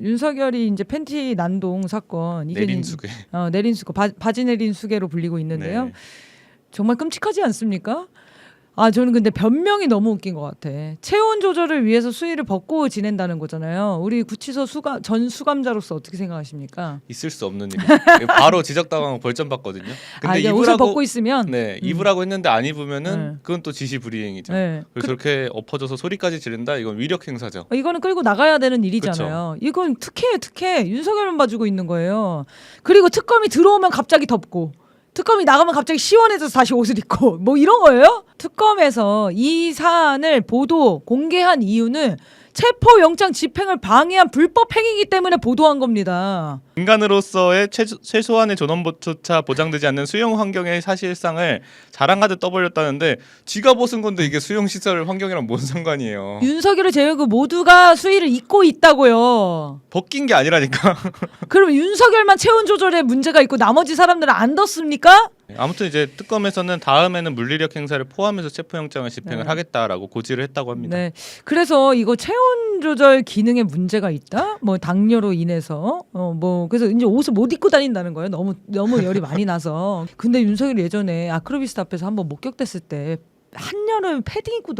윤석열이 이제 팬티 난동 사건 이게 내린수계. 내린수계 바지 내린 수계로 불리고 있는데요. 네. 정말 끔찍하지 않습니까? 저는 근데 변명이 너무 웃긴 것 같아. 체온 조절을 위해서 수의를 벗고 지낸다는 거잖아요. 우리 구치소 전 수감자로서 어떻게 생각하십니까? 있을 수 없는 일이. 바로 지적당하고 벌점 받거든요. 근데 이게 옷을 벗고 있으면 네, 입으라고 했는데 안 입으면은 그건 또 지시불이행이죠. 네. 그래서 저렇게 엎어져서 소리까지 지른다. 이건 위력 행사죠. 이거는 끌고 나가야 되는 일이잖아요. 이건 특혜. 윤석열만 봐주고 있는 거예요. 그리고 특검이 들어오면 갑자기 덥고 특검이 나가면 갑자기 시원해져서 다시 옷을 입고 뭐 이런 거예요? 특검에서 이 사안을 공개한 이유는 체포영장 집행을 방해한 불법 행위이기 때문에 보도한 겁니다. 인간으로서의 최소한의 존엄조차 보장되지 않는 수용 환경의 사실상을 자랑하듯 떠벌렸다는데 지가 벗은 건데 이게 수용 시설 환경이랑 뭔 상관이에요. 윤석열을 제외하고 모두가 수의를 입고 있다고요. 벗긴 게 아니라니까. 그럼 윤석열만 체온 조절에 문제가 있고 나머지 사람들은 안 덥습니까? 아무튼 이제 특검에서는 다음에는 물리력 행사를 포함해서 체포영장을 집행을 하겠다라고 고지를 했다고 합니다. 네. 그래서 이거 체온 조절 기능에 문제가 있다? 뭐 당뇨로 인해서 그래서 이제 옷을 못 입고 다닌다는 거예요. 너무 열이 많이 나서. 근데 윤석열이 예전에 아크로비스타 앞에서 한번 목격됐을 때 한여름 패딩 입고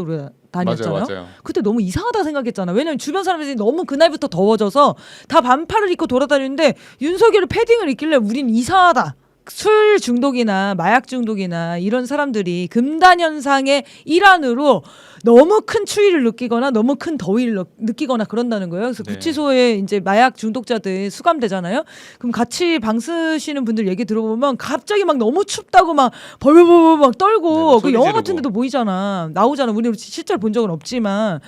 다녔잖아요. 맞아요. 그때 너무 이상하다 생각했잖아. 왜냐면 주변 사람들이 너무 그날부터 더워져서 다 반팔을 입고 돌아다니는데 윤석열이 패딩을 입길래 우린 이상하다. 술 중독이나 마약 중독이나 이런 사람들이 금단 현상의 일환으로 너무 큰 추위를 느끼거나 너무 큰 더위를 느끼거나 그런다는 거예요. 그래서 네. 구치소에 이제 마약 중독자들 수감되잖아요. 그럼 같이 방 쓰시는 분들 얘기 들어보면 갑자기 막 너무 춥다고 막 벌벌벌 막 떨고 네, 그 영화 지르고. 같은 데도 보이잖아. 나오잖아. 우리 실제로 본 적은 없지만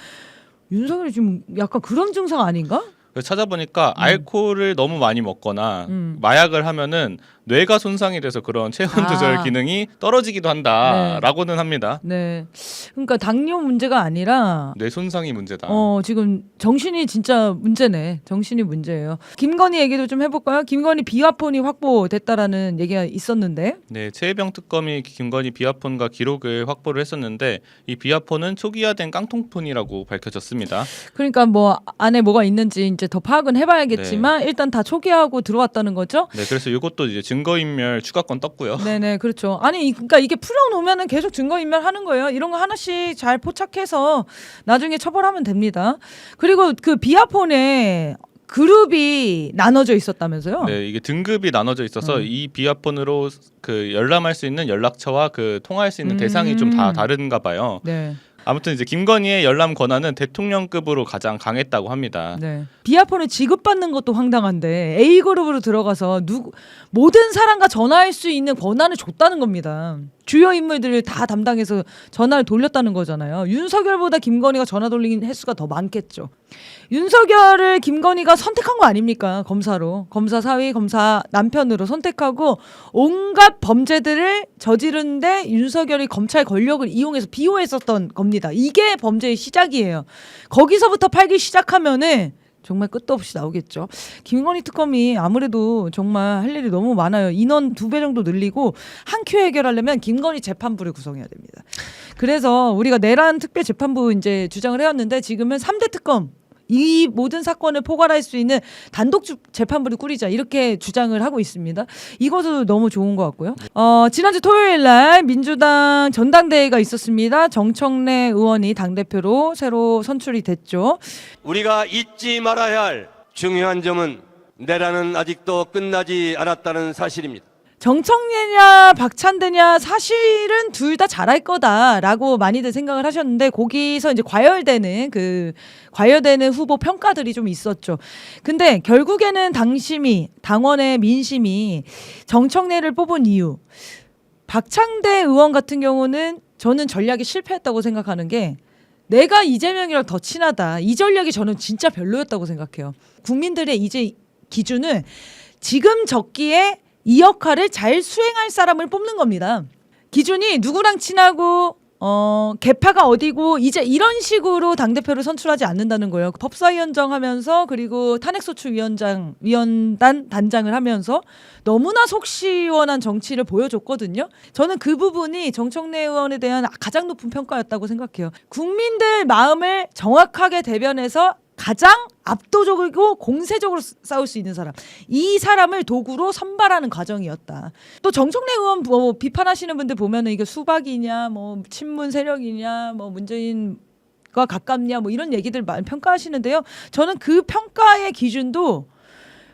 윤석열이 지금 약간 그런 증상 아닌가? 그래서 찾아보니까 알코올을 너무 많이 먹거나 마약을 하면은 뇌가 손상이 돼서 그런 체온 조절 기능이 떨어지기도 한다라고는 합니다. 네. 그러니까 당뇨 문제가 아니라 뇌 손상이 문제다. 지금 정신이 진짜 문제네. 정신이 문제예요. 김건희 얘기도 좀 해볼까요? 김건희 비화폰이 확보됐다라는 얘기가 있었는데. 네, 최혜병 특검이 김건희 비화폰과 기록을 확보를 했었는데 이 비화폰은 초기화된 깡통폰이라고 밝혀졌습니다. 그러니까 뭐 안에 뭐가 있는지 이제 더 파악은 해봐야겠지만 일단 다 초기화하고 들어왔다는 거죠. 네, 그래서 이것도 이제 증거인멸 추가권 떴고요. 네네, 그렇죠. 아니, 그러니까 이게 풀어놓으면은 계속 증거인멸 하는 거예요. 이런 거 하나씩 잘 포착해서 나중에 처벌하면 됩니다. 그리고 그 비아폰에 그룹이 나눠져 있었다면서요? 네, 이게 등급이 나눠져 있어서 이 비화폰으로 그 열람할 수 있는 연락처와 그 통화할 수 있는 대상이 좀 다 다른가 봐요. 네. 아무튼 이제 김건희의 열람 권한은 대통령급으로 가장 강했다고 합니다. 네. 비아폰을 지급받는 것도 황당한데 A 그룹으로 들어가서 모든 사람과 전화할 수 있는 권한을 줬다는 겁니다. 주요 인물들을 다 담당해서 전화를 돌렸다는 거잖아요. 윤석열보다 김건희가 전화 돌린 횟수가 더 많겠죠. 윤석열을 김건희가 선택한 거 아닙니까? 검사로. 검사 사위, 검사 남편으로 선택하고 온갖 범죄들을 저지르는데 윤석열이 검찰 권력을 이용해서 비호했었던 겁니다. 이게 범죄의 시작이에요. 거기서부터 팔기 시작하면은 정말 끝도 없이 나오겠죠. 김건희 특검이 아무래도 정말 할 일이 너무 많아요. 인원 2배 정도 늘리고 한 큐 해결하려면 김건희 재판부를 구성해야 됩니다. 그래서 우리가 내란 특별 재판부 이제 주장을 해왔는데 지금은 3대 특검 이 모든 사건을 포괄할 수 있는 단독 재판부를 꾸리자 이렇게 주장을 하고 있습니다. 이것도 너무 좋은 것 같고요. 지난주 토요일 날 민주당 전당대회가 있었습니다. 정청래 의원이 당대표로 새로 선출이 됐죠. 우리가 잊지 말아야 할 중요한 점은 내란은 아직도 끝나지 않았다는 사실입니다. 정청래냐 박찬대냐 사실은 둘 다 잘할 거다라고 많이들 생각을 하셨는데 거기서 이제 과열되는 후보 평가들이 좀 있었죠. 근데 결국에는 당원의 민심이 정청래를 뽑은 이유. 박찬대 의원 같은 경우는 저는 전략이 실패했다고 생각하는 게 내가 이재명이랑 더 친하다. 이 전략이 저는 진짜 별로였다고 생각해요. 국민들의 이제 기준은 지금 적기에 이 역할을 잘 수행할 사람을 뽑는 겁니다. 기준이 누구랑 친하고 계파가 어디고 이제 이런 식으로 당대표를 선출하지 않는다는 거예요. 법사위원장 하면서 그리고 탄핵소추위원단 단장을 하면서 너무나 속 시원한 정치를 보여줬거든요. 저는 그 부분이 정청래 의원에 대한 가장 높은 평가였다고 생각해요. 국민들 마음을 정확하게 대변해서 가장 압도적이고 공세적으로 싸울 수 있는 사람, 이 사람을 도구로 선발하는 과정이었다. 또 정청래 의원 뭐 비판하시는 분들 보면은 이게 수박이냐, 뭐 친문 세력이냐, 뭐 문재인과 가깝냐, 뭐 이런 얘기들 많이 평가하시는데요. 저는 그 평가의 기준도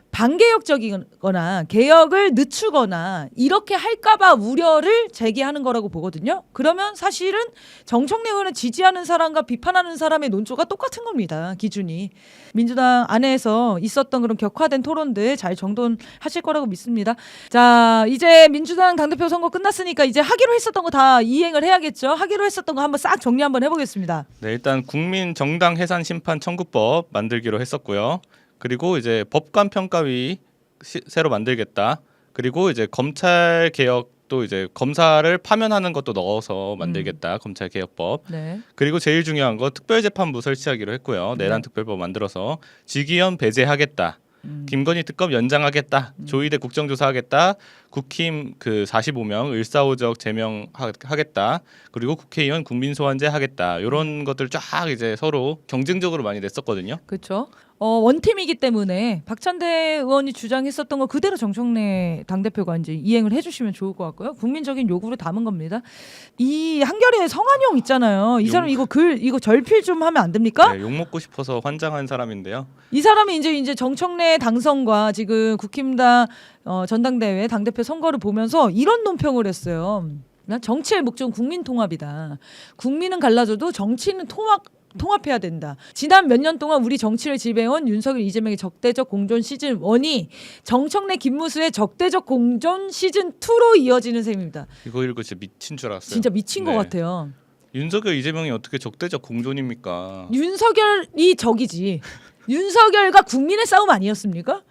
반개혁적이거나 개혁을 늦추거나 이렇게 할까봐 우려를 제기하는 거라고 보거든요. 그러면 사실은 정청래 의원을 지지하는 사람과 비판하는 사람의 논조가 똑같은 겁니다. 기준이. 민주당 안에서 있었던 그런 격화된 토론들 잘 정돈하실 거라고 믿습니다. 자, 이제 민주당 당대표 선거 끝났으니까 이제 하기로 했었던 거 다 이행을 해야겠죠. 하기로 했었던 거 한번 싹 정리 한번 해보겠습니다. 네, 일단 국민 정당 해산 심판 청구법 만들기로 했었고요. 그리고 이제 법관평가위 새로 만들겠다. 그리고 이제 검찰 개혁도 이제 검사를 파면하는 것도 넣어서 만들겠다. 검찰 개혁법. 네. 그리고 제일 중요한 거 특별재판부 설치하기로 했고요. 내란 특별법 만들어서 직위원 배제하겠다. 김건희 특검 연장하겠다. 조희대 국정조사하겠다. 국힘 그 45명 을사오적 제명하겠다. 그리고 국회의원 국민소환제 하겠다. 이런 것들 쫙 이제 서로 경쟁적으로 많이 냈었거든요. 그렇죠. 원팀이기 때문에 박찬대 의원이 주장했었던 거 그대로 정청래 당대표가 이제 이행을 해주시면 좋을 것 같고요. 국민적인 요구를 담은 겁니다. 이 한겨레 성한용 있잖아요. 이 사람 이거 절필 좀 하면 안 됩니까? 네, 욕 먹고 싶어서 환장한 사람인데요. 이 사람이 이제 정청래 당선과 지금 국힘당 전당대회 당대표 선거를 보면서 이런 논평을 했어요. 정치의 목적은 국민 통합이다. 국민은 갈라져도 정치는 통합해야 된다. 지난 몇 년 동안 우리 정치를 지배해온 윤석열, 이재명의 적대적 공존 시즌 1이 정청래, 김무수의 적대적 공존 시즌 2로 이어지는 셈입니다. 이거 읽고 진짜 미친 줄 알았어요. 진짜 미친 네. 것 같아요. 윤석열, 이재명이 어떻게 적대적 공존입니까? 윤석열이 적이지. 윤석열과 국민의 싸움 아니었습니까?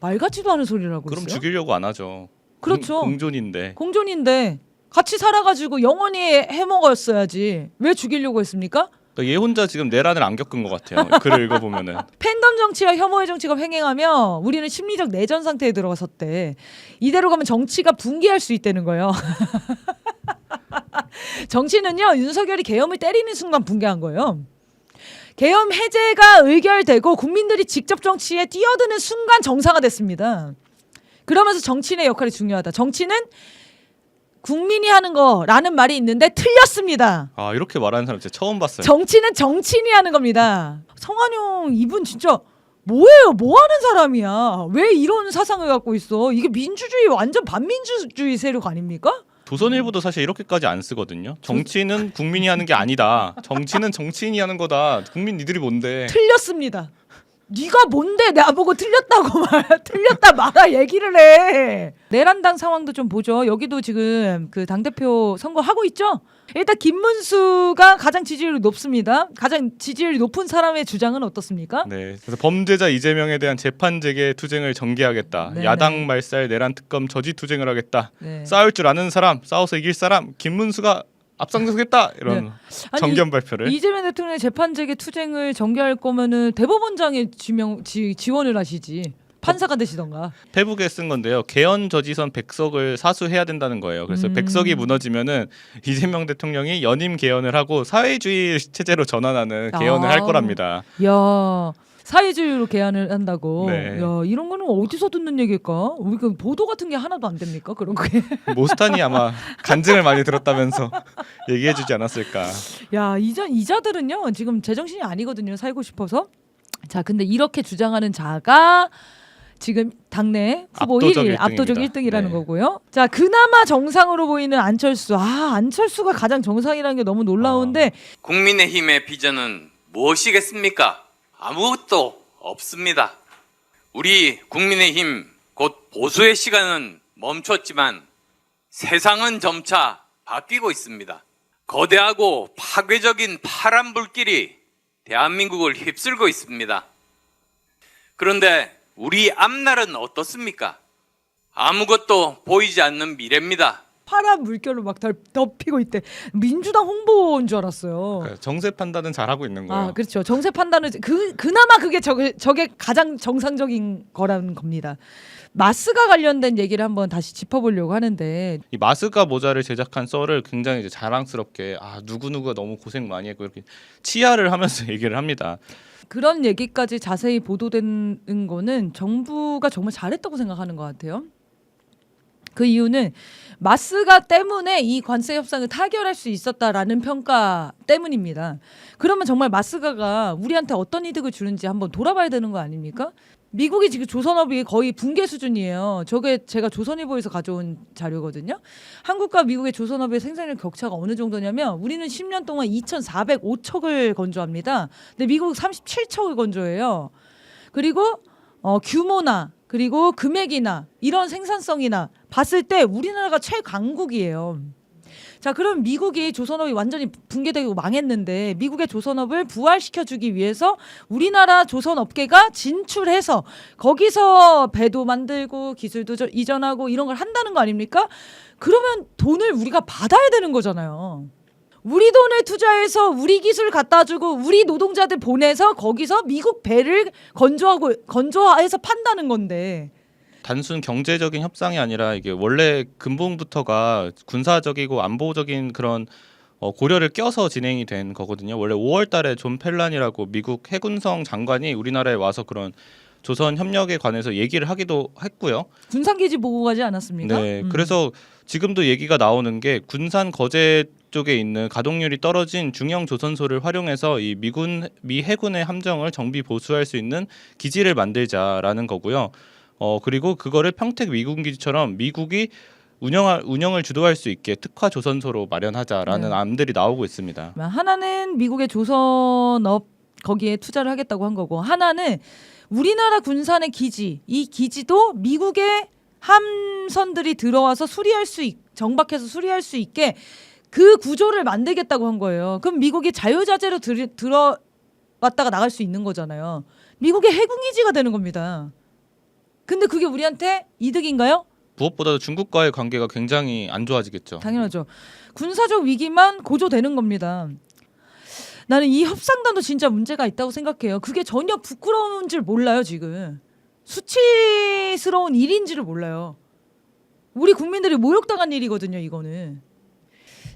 말 같지도 않은 소리라고 그럼 있어요. 죽이려고 안 하죠. 그렇죠. 공존인데. 공존인데 같이 살아가지고 영원히 해먹었어야지. 왜 죽이려고 했습니까? 그러니까 얘 혼자 지금 내란을 안 겪은 것 같아요. 글을 읽어보면은. 팬덤 정치와 혐오의 정치가 횡행하며 우리는 심리적 내전 상태에 들어갔었대. 이대로 가면 정치가 붕괴할 수 있다는 거예요. 정치는요, 윤석열이 계엄을 때리는 순간 붕괴한 거예요. 계엄 해제가 의결되고 국민들이 직접 정치에 뛰어드는 순간 정상화됐습니다. 그러면서 정치인의 역할이 중요하다. 정치는 국민이 하는 거라는 말이 있는데 틀렸습니다. 아, 이렇게 말하는 사람 진짜 처음 봤어요. 정치는 정치인이 하는 겁니다. 성한용 이분 진짜 뭐예요? 뭐 하는 사람이야? 왜 이런 사상을 갖고 있어? 이게 민주주의 완전 반민주주의 세력 아닙니까? 조선일보도 사실 이렇게까지 안 쓰거든요. 정치는 국민이 하는 게 아니다. 정치는 정치인이 하는 거다. 국민 니들이 뭔데? 틀렸습니다. 네가 뭔데 나보고 틀렸다고 틀렸다 말아 얘기를 해. 내란당 상황도 좀 보죠. 여기도 지금 그 당대표 선거하고 있죠. 일단 김문수가 가장 지지율이 높습니다. 가장 지지율이 높은 사람의 주장은 어떻습니까? 네, 그래서 범죄자 이재명에 대한 재판 재개 투쟁을 전개하겠다. 네네. 야당 말살 내란 특검 저지 투쟁을 하겠다. 네. 싸울 줄 아는 사람, 싸워서 이길 사람, 김문수가 앞장서겠다. 이런 네. 아니, 정견 발표를. 이재명 대통령의 재판 재개 투쟁을 전개할 거면은 대법원장에 지원을 하시지. 판사가 되시던가. 페북에 쓴 건데요. 개헌 저지선 100석을 사수해야 된다는 거예요. 그래서 100석이 무너지면은 이재명 대통령이 연임 개헌을 하고 사회주의 체제로 전환하는 개헌을 할 거랍니다. 야, 사회주의로 개헌을 한다고. 네. 야, 이런 거는 어디서 듣는 얘기일까? 우리 그 보도 같은 게 하나도 안 됩니까? 그런 게. 모스탄이 아마 간증을 많이 들었다면서 얘기해주지 않았을까. 야, 이자들은요 지금 제정신이 아니거든요. 살고 싶어서. 자, 근데 이렇게 주장하는 자가 지금 당내 후보 압도적 1위, 압도적 1등입니다. 1등이라는 네. 거고요. 자, 그나마 정상으로 보이는 안철수. 안철수가 가장 정상이라는 게 너무 놀라운데 국민의힘의 비전은 무엇이겠습니까? 아무것도 없습니다. 우리 국민의힘 곧 보수의 시간은 멈췄지만 세상은 점차 바뀌고 있습니다. 거대하고 파괴적인 파란 불길이 대한민국을 휩쓸고 있습니다. 그런데 우리 앞날은 어떻습니까? 아무것도 보이지 않는 미래입니다. 파란 물결로 막 덮이고 있대. 민주당 홍보인 줄 알았어요. 그러니까 정세 판단은 잘하고 있는 거예요. 아, 그렇죠. 정세 판단은 그나마 그게 저게 가장 정상적인 거라는 겁니다. 마스가 관련된 얘기를 한번 다시 짚어보려고 하는데 이 마스가 모자를 제작한 썰을 굉장히 이제 자랑스럽게 누구누구가 너무 고생 많이 했고 이렇게 치하를 하면서 얘기를 합니다. 그런 얘기까지 자세히 보도되는 거는 정부가 정말 잘했다고 생각하는 것 같아요. 그 이유는 마스가 때문에 이 관세 협상을 타결할 수 있었다라는 평가 때문입니다. 그러면 정말 마스가가 우리한테 어떤 이득을 주는지 한번 돌아봐야 되는 거 아닙니까? 미국이 지금 조선업이 거의 붕괴 수준이에요. 저게 제가 조선일보에서 가져온 자료거든요. 한국과 미국의 조선업의 생산력 격차가 어느 정도냐면 우리는 10년 동안 2,405척을 건조합니다. 근데 미국은 37척을 건조해요. 그리고 규모나 그리고 금액이나 이런 생산성이나 봤을 때 우리나라가 최강국이에요. 자, 그럼 미국이 조선업이 완전히 붕괴되고 망했는데 미국의 조선업을 부활시켜주기 위해서 우리나라 조선업계가 진출해서 거기서 배도 만들고 기술도 이전하고 이런 걸 한다는 거 아닙니까? 그러면 돈을 우리가 받아야 되는 거잖아요. 우리 돈을 투자해서 우리 기술 갖다 주고 우리 노동자들 보내서 거기서 미국 배를 건조해서 판다는 건데 단순 경제적인 협상이 아니라 이게 원래 근본부터가 군사적이고 안보적인 그런 고려를 껴서 진행이 된 거거든요. 원래 5월달에 존 펠란이라고 미국 해군성 장관이 우리나라에 와서 그런 조선 협력에 관해서 얘기를 하기도 했고요. 군산기지 보고 가지 않았습니까? 네, 그래서 지금도 얘기가 나오는 게 군산 거제 쪽에 있는 가동률이 떨어진 중형 조선소를 활용해서 이 미 해군의 함정을 정비 보수할 수 있는 기지를 만들자라는 거고요. 그리고 그거를 평택 미군 기지처럼 미국이 운영을 주도할 수 있게 특화 조선소로 마련하자라는 네. 안들이 나오고 있습니다. 하나는 미국의 조선업 거기에 투자를 하겠다고 한 거고 하나는 우리나라 군산의 기지 이 기지도 미국의 함선들이 들어와서 정박해서 수리할 수 있게 그 구조를 만들겠다고 한 거예요. 그럼 미국이 자유자재로 들어왔다가 나갈 수 있는 거잖아요. 미국의 해군기지가 되는 겁니다. 근데 그게 우리한테 이득인가요? 무엇보다도 중국과의 관계가 굉장히 안 좋아지겠죠. 당연하죠. 군사적 위기만 고조되는 겁니다. 나는 이 협상단도 진짜 문제가 있다고 생각해요. 그게 전혀 부끄러운 줄 몰라요, 지금. 수치스러운 일인지를 몰라요. 우리 국민들이 모욕당한 일이거든요, 이거는.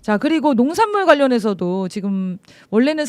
자, 그리고 농산물 관련해서도 지금 원래는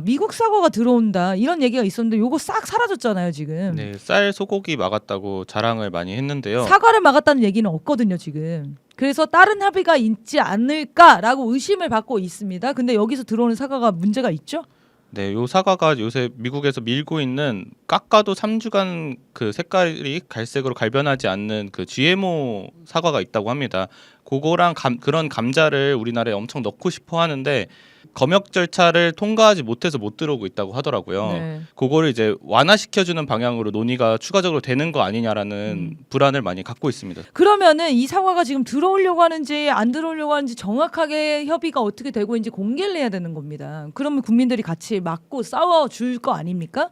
미국 사과가 들어온다 이런 얘기가 있었는데 요거 싹 사라졌잖아요, 지금. 네, 쌀 소고기 막았다고 자랑을 많이 했는데요. 사과를 막았다는 얘기는 없거든요, 지금. 그래서 다른 합의가 있지 않을까라고 의심을 받고 있습니다. 근데 여기서 들어오는 사과가 문제가 있죠? 네, 요 사과가 요새 미국에서 밀고 있는 깎아도 3주간 그 색깔이 갈색으로 갈변하지 않는 그 GMO 사과가 있다고 합니다. 그거랑 그런 감자를 우리나라에 엄청 넣고 싶어 하는데 검역 절차를 통과하지 못해서 못 들어오고 있다고 하더라고요. 네. 그거를 이제 완화시켜주는 방향으로 논의가 추가적으로 되는 거 아니냐라는 불안을 많이 갖고 있습니다. 그러면은 이 사과가 지금 들어오려고 하는지 안 들어오려고 하는지 정확하게 협의가 어떻게 되고 있는지 공개를 해야 되는 겁니다. 그러면 국민들이 같이 맞고 싸워줄 거 아닙니까?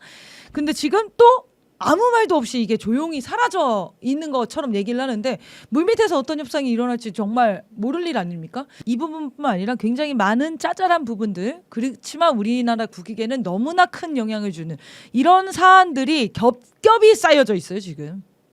근데 지금 또 아무 말도 없이 이게 조용히 사라져 있는 것처럼 얘기를 하는데 물밑에서 어떤 협상이 일어날지 정말 모를 일 아닙니까? 이 부분뿐만 아니라 굉장히 많은 짜잘한 부분들 그렇지만 우리나라 국익에는 너무나 큰 영향을 주는 이런 사안들이 겹겹이 쌓여져 있어요, 지금.